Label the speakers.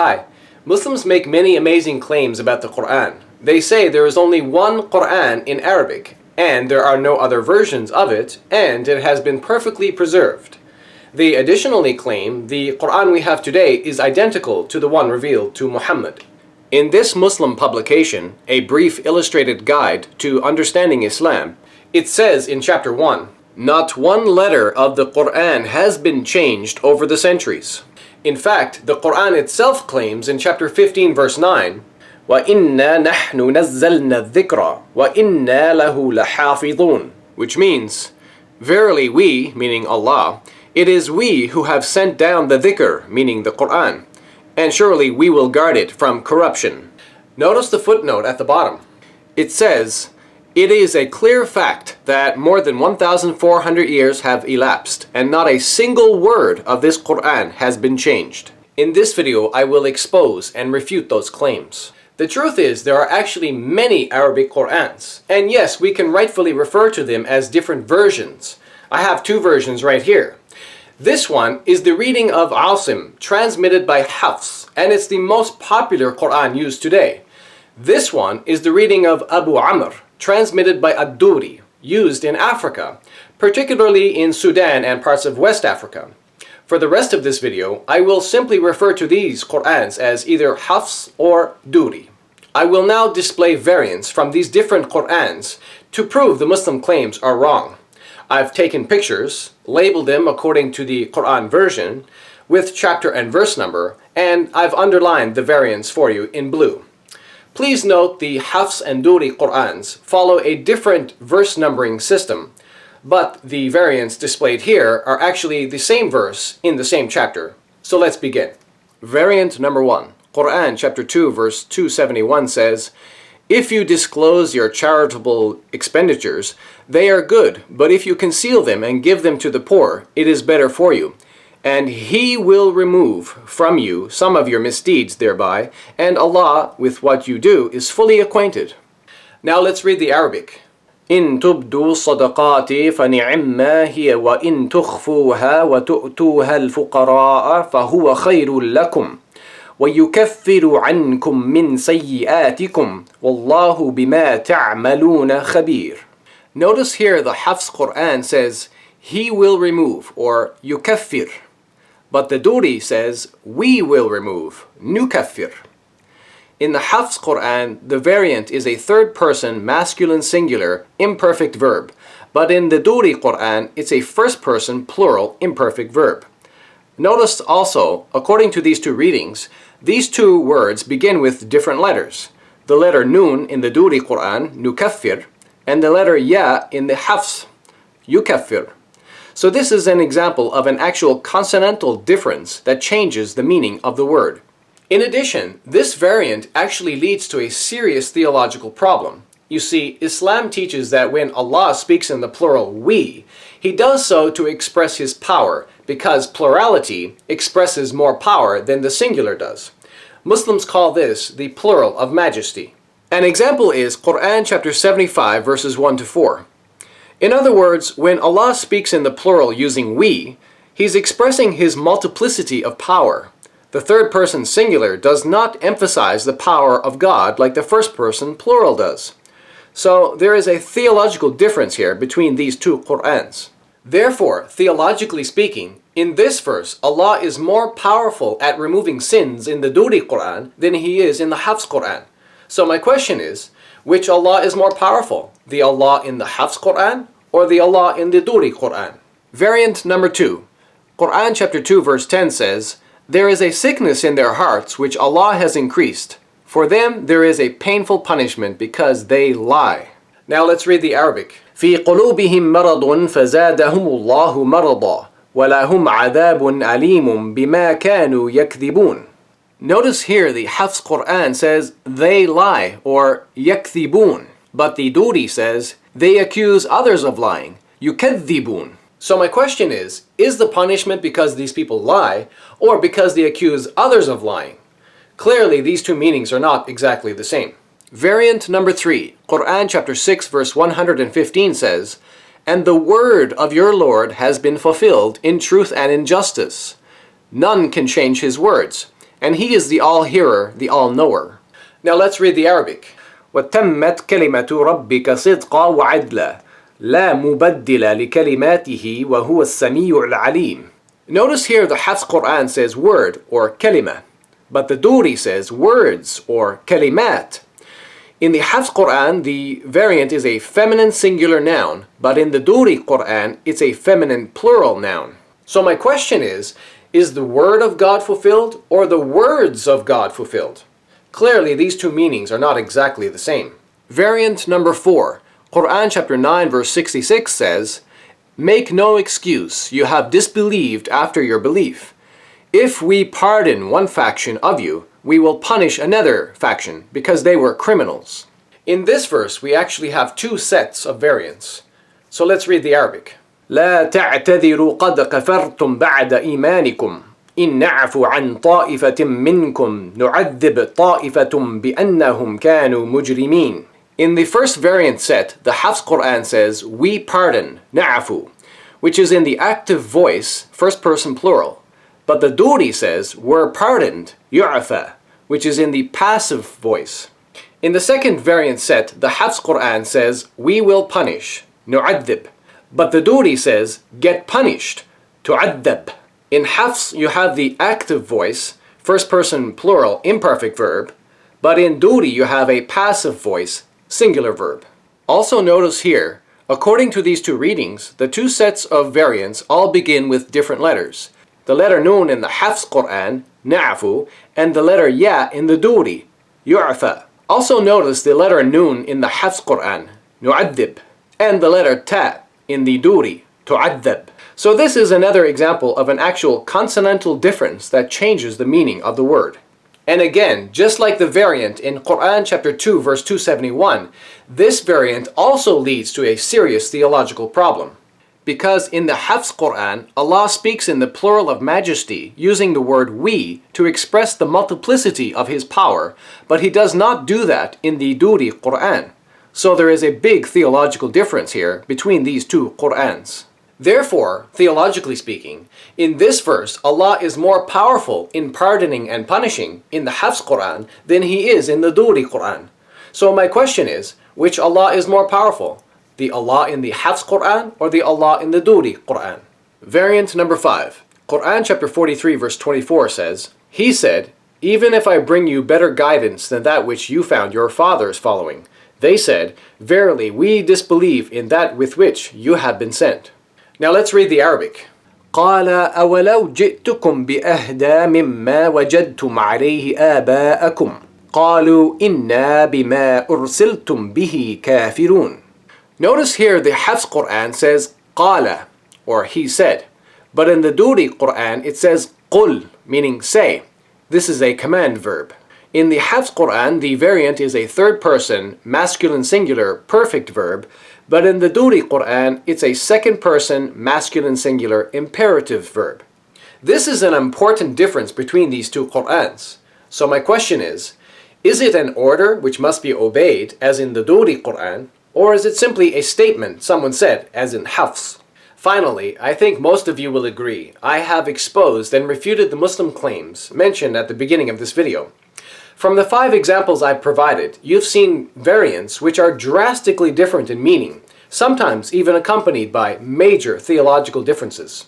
Speaker 1: Hi. Muslims make many amazing claims about the Quran. They say there is only one Quran in Arabic, and there are no other versions of it, and it has been perfectly preserved. They additionally claim the Quran we have today is identical to the one revealed to Muhammad. In this Muslim publication, A Brief Illustrated Guide to Understanding Islam, it says in chapter 1, not one letter of the Quran has been changed over the centuries. In fact, the Quran itself claims in chapter 15 verse 9, وَإِنَّا نَحْنُ نَزَّلْنَا الذِّكْرَ وَإِنَّا لَهُ لَحَافِظُونَ, which means, verily we, meaning Allah, it is we who have sent down the dhikr, meaning the Quran, and surely we will guard it from corruption. Notice the footnote at the bottom. It says, it is a clear fact that more than 1,400 years have elapsed, and not a single word of this Quran has been changed. In this video, I will expose and refute those claims. The truth is, there are actually many Arabic Qurans, and yes, we can rightfully refer to them as different versions. I have two versions right here. This one is the reading of Asim, transmitted by Hafs, and it's the most popular Quran used today. This one is the reading of Abu Amr, transmitted by Doori, used in Africa, particularly in Sudan and parts of West Africa. For the rest of this video, I will simply refer to these Qurans as either Hafs or Doori. I will now display variants from these different Qurans to prove the Muslim claims are wrong. I've taken pictures, labeled them according to the Quran version, with chapter and verse number, and I've underlined the variants for you in blue. Please note the Hafs and Doori Qurans follow a different verse numbering system, but the variants displayed here are actually the same verse in the same chapter. So let's begin. Variant number 1. Quran chapter 2 verse 271 says, if you disclose your charitable expenditures, they are good, but if you conceal them and give them to the poor, it is better for you. And He will remove from you some of your misdeeds thereby, and Allah, with what you do, is fully acquainted. Now let's read the Arabic. إن تبدوا الصدقات فنعما هي وإن تخفوها وتؤتوها الفقراء فهو خير لكم ويكفر عنكم من سيئاتكم والله بما تعملون خبير. Notice here the Hafs Quran says, He will remove, or yukaffir. But the Doori says, we will remove, nukaffir. In the Hafs Quran, the variant is a third person masculine singular imperfect verb, but in the Doori Quran, it's a first person plural imperfect verb. Notice also, according to these two readings, these two words begin with different letters. The letter Nun in the Doori Quran, nukaffir, and the letter Ya in the Hafs, yukaffir. So this is an example of an actual consonantal difference that changes the meaning of the word. In addition, this variant actually leads to a serious theological problem. You see, Islam teaches that when Allah speaks in the plural we, He does so to express His power, because plurality expresses more power than the singular does. Muslims call this the plural of majesty. An example is Quran chapter 75 verses 1 to 4. In other words, when Allah speaks in the plural using we, He's expressing His multiplicity of power. The third person singular does not emphasize the power of God like the first person plural does. So there is a theological difference here between these two Qurans. Therefore, theologically speaking, in this verse, Allah is more powerful at removing sins in the Doori Quran than He is in the Hafs Quran. So my question is, which Allah is more powerful? The Allah in the Hafs Quran or the Allah in the Doori Quran? Variant number 2. Quran chapter 2 verse 10 says, there is a sickness in their hearts which Allah has increased. For them there is a painful punishment because they lie. Now let's read the Arabic. في قلوبهم مرض فزادهم الله مرضا ولهم عذاب أليم بما كانوا يكذبون. Notice here the Hafs Quran says they lie, or yakthibun, but the Doori says they accuse others of lying, yukadhibun. So my question is the punishment because these people lie, or because they accuse others of lying? Clearly these two meanings are not exactly the same. Variant number 3, Quran chapter 6 verse 115 says, and the word of your Lord has been fulfilled in truth and in justice. None can change His words, and He is the all-hearer, the all-knower. Now let's read the Arabic. وَتَمَّتْ كَلِمَةُ رَبِّكَ صِدْقًا وَعَدْلًا لَا مُبَدِّلَ لِكَلِمَاتِهِ وَهُوَ السَّمِيعُ الْعَلِيمُ. Notice here the Hafs Quran says word or kalima, but the Doori says words or kalimat. In the Hafs Quran, the variant is a feminine singular noun, but in the Doori Quran, it's a feminine plural noun. So my question is the word of God fulfilled or the words of God fulfilled? Clearly, these two meanings are not exactly the same. Variant number 4, Quran chapter 9 verse 66 says, "Make no excuse, you have disbelieved after your belief. If we pardon one faction of you, we will punish another faction because they were criminals." In this verse, we actually have two sets of variants. So let's read the Arabic. لا تعتذروا قد كفرتم بعد إيمانكم إن نعفو عن طائفة منكم نعذب طائفة بأنهم كانوا مجرمين. In the first variant set, the Hafs Quran says, "We pardon," na'afu, which is in the active voice, first person plural. But the Doori says, "We're pardoned," yu'afa, which is in the passive voice. In the second variant set, the Hafs Quran says, "We will punish," nu'adhib. But the Doori says, "Get punished," tu'adhab. In Hafs, you have the active voice, first person plural, imperfect verb. But in Doori, you have a passive voice, singular verb. Also notice here, according to these two readings, the two sets of variants all begin with different letters. The letter Nun in the Hafs Quran, na'afu, and the letter Ya in the Doori, yu'afa. Also notice the letter Nun in the Hafs Quran, nu'addib, and the letter Ta in the Doori, tu'addab. So this is another example of an actual consonantal difference that changes the meaning of the word. And again, just like the variant in Quran chapter 2 verse 271, this variant also leads to a serious theological problem. Because in the Hafs Quran, Allah speaks in the plural of majesty using the word we to express the multiplicity of His power, but He does not do that in the Doori Quran. So there is a big theological difference here between these two Qurans. Therefore, theologically speaking, in this verse, Allah is more powerful in pardoning and punishing in the Hafs Quran than He is in the Doori Quran. So my question is, which Allah is more powerful? The Allah in the Hafs Quran or the Allah in the Doori Quran? Variant number 5. Quran chapter 43 verse 24 says, "He said, even if I bring you better guidance than that which you found your fathers following, they said, verily we disbelieve in that with which you have been sent." Now let's read the Arabic. قال أولو جئتكم بأهدى مما وجدتم عليه آباءكم قالوا إنا بما أرسلتم به كافرون. Notice here the Hafs Quran says قال, or he said, but in the Doori Quran it says قل, meaning say. This is a command verb. In the Hafs Quran, the variant is a third person, masculine singular, perfect verb, but in the Doori Quran, it's a second person, masculine singular, imperative verb. This is an important difference between these two Qurans. So my question is it an order which must be obeyed, as in the Doori Quran, or is it simply a statement someone said, as in Hafs? Finally, I think most of you will agree, I have exposed and refuted the Muslim claims mentioned at the beginning of this video. From the 5 examples I've provided, you've seen variants which are drastically different in meaning, sometimes even accompanied by major theological differences.